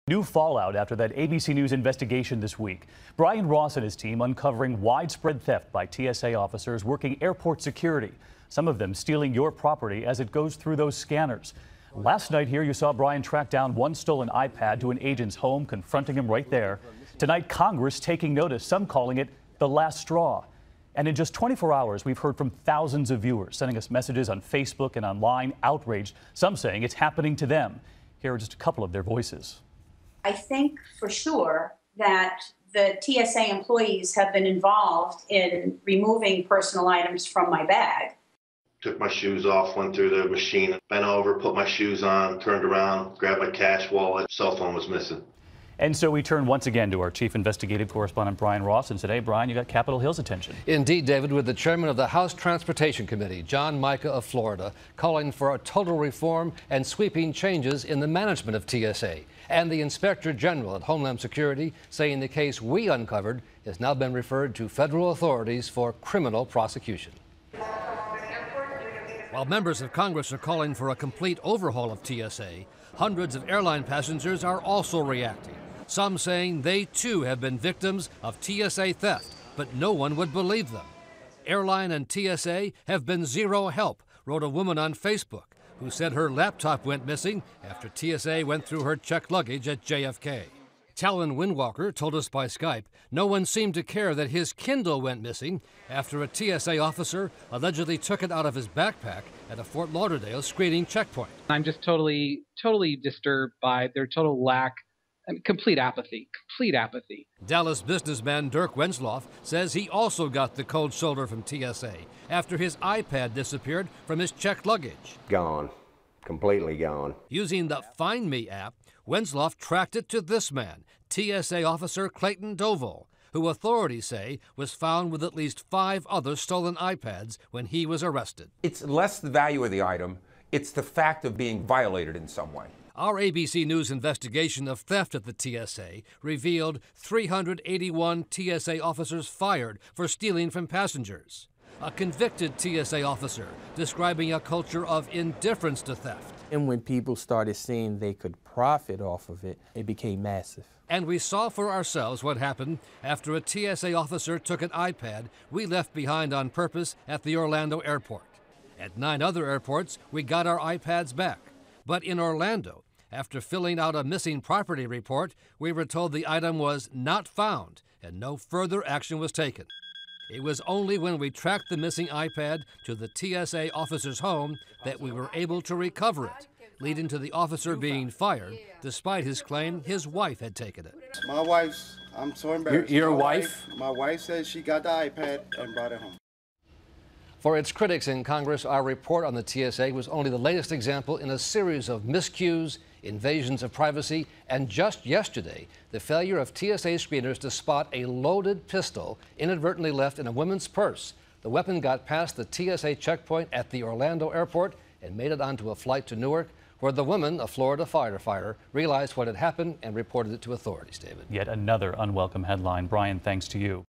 New fallout after that ABC News investigation this week. Brian Ross and his team uncovering widespread theft by TSA officers working airport security. Some of them stealing your property as it goes through those scanners. Last night here you saw Brian track down one stolen iPad to an agent's home, confronting him right there. Tonight, Congress taking notice, some calling it the last straw. And in just 24 hours, we've heard from thousands of viewers sending us messages on Facebook and online, outraged, some saying it's happening to them. Here are just a couple of their voices. I think for sure that the TSA employees have been involved in removing personal items from my bag. Took my shoes off, went through the machine, bent over, put my shoes on, turned around, grabbed my cash wallet, cell phone was missing. And so we turn once again to our chief investigative correspondent, Brian Ross. And today, Brian, you got Capitol Hill's attention. Indeed, David, with the chairman of the House Transportation Committee, John Mica of Florida, calling for a total reform and sweeping changes in the management of TSA. And the Inspector General at Homeland Security saying the case we uncovered has now been referred to federal authorities for criminal prosecution. While members of Congress are calling for a complete overhaul of TSA, hundreds of airline passengers are also reacting. Some saying they too have been victims of TSA theft, but no one would believe them. Airline and TSA have been zero help, wrote a woman on Facebook, who said her laptop went missing after TSA went through her checked luggage at JFK. Talon Windwalker told us by Skype no one seemed to care that his Kindle went missing after a TSA officer allegedly took it out of his backpack at a Fort Lauderdale screening checkpoint. I'm just totally disturbed by their total lack, complete apathy. Dallas businessman Dirk Wenzloff says he also got the cold shoulder from TSA after his iPad disappeared from his checked luggage. Gone. Completely gone. Using the Find Me app, Wenzloff tracked it to this man, TSA officer Clayton Dovall, who authorities say was found with at least 5 other stolen iPads when he was arrested. It's less the value of the item, it's the fact of being violated in some way. Our ABC News investigation of theft at the TSA revealed 381 TSA officers fired for stealing from passengers. A convicted TSA officer describing a culture of indifference to theft. And when people started seeing they could profit off of it, it became massive. And we saw for ourselves what happened after a TSA officer took an iPad we left behind on purpose at the Orlando airport. At 9 other airports, we got our iPads back. But in Orlando, after filling out a missing property report, we were told the item was not found and no further action was taken. It was only when we tracked the missing iPad to the TSA officer's home that we were able to recover it, leading to the officer being fired, despite his claim his wife had taken it. My wife's, I'm so embarrassed. Your wife? My wife said she got the iPad and brought it home. For its critics in Congress, our report on the TSA was only the latest example in a series of miscues, invasions of privacy, and just yesterday, the failure of TSA screeners to spot a loaded pistol inadvertently left in a woman's purse. The weapon got past the TSA checkpoint at the Orlando airport and made it onto a flight to Newark, where the woman, a Florida firefighter, realized what had happened and reported it to authorities, David. Yet another unwelcome headline. Brian, thanks to you.